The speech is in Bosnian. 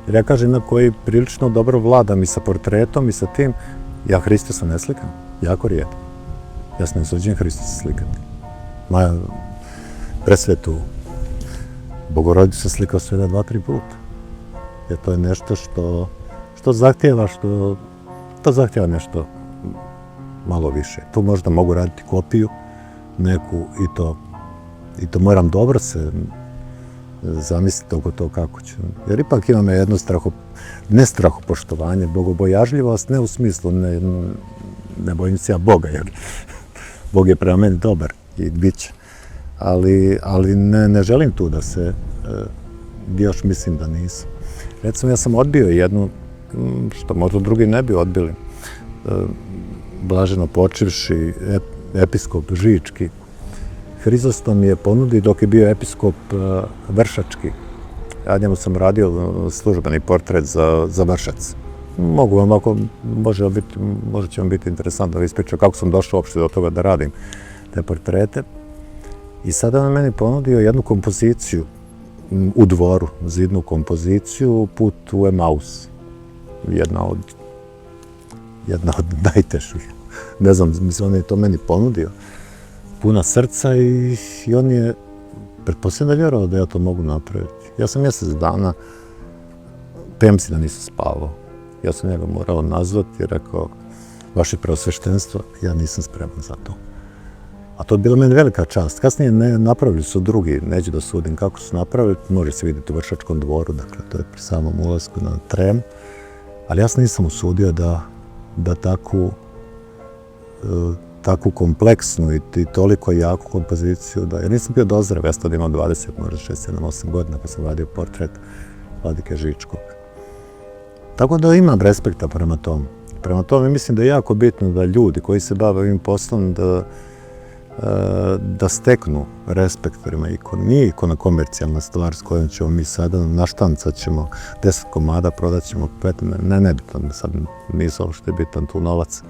Jer ja kažem na koji prilično dobro vladam i sa portretom i sa tim, ja Hristusa ne slikam, jako rijetko. Ja se ne usuđujem Hristusa slikati. Moja presvetu Bogorodicu sam slikao svega 2-3 puta. Jer to je nešto što zahtjeva, to zahtjeva nešto malo više. Tu možda mogu raditi kopiju neku i to moram dobro se zamisliti oko to kako ću. Jer ipak imam jedno ne strahopoštovanje, bogobojažljivost, ne u smislu, ne bojim se ja Boga, jer Bog je prema meni dobar i bit će. Ali ne želim tu da se, još mislim da nisam. Recimo, ja sam odbio jednu, što možda drugi ne bi odbili, blaženo počivši episkop Žički. Hrizostom je ponudi dok je bio episkop Vršački. Ja njemu sam radio službeni portret za Vršac. Mogu vam, ako možda će vam biti interesantno da ispričam kako sam došao uopšte do toga da radim te portrete. I sada on meni ponudio jednu kompoziciju u Dvoru, zidnu kompoziciju, Put u Emaus. Jedna od najtežih. Ne znam, mislim, on je to meni ponudio. Puna srca i on je, pretpostavljam da vjerovao da ja to mogu napraviti. Ja sam mjesec dana, pemci da nisam spavao. Ja sam njega morao nazvati i rekao, vaše preosveštenstvo, ja nisam spreman za to. A to je bila meni velika čast. Kasnije napravili su drugi, neću da sudim kako su napravili, može se vidjeti u Vršačkom dvoru, dakle to je pri samom ulasku na Trem. Ali ja se nisam usudio da takvu kompleksnu i toliko jaku kompoziciju, jer nisam bio dozrev, ja sam tada imao 20, možda 6, 7, 8 godina kad sam radio portret Vladike Žičkog. Tako da imam respekta prema tom. Prema tome mislim da je jako bitno da ljudi koji se bave ovim poslom da steknu respekt prema ikoni. Nije ikona komercijalna stvar s kojom ćemo mi sada naštancat ćemo 10 komada, prodat ćemo 5, nebitno, sad nisam uopšte bitan tu novac.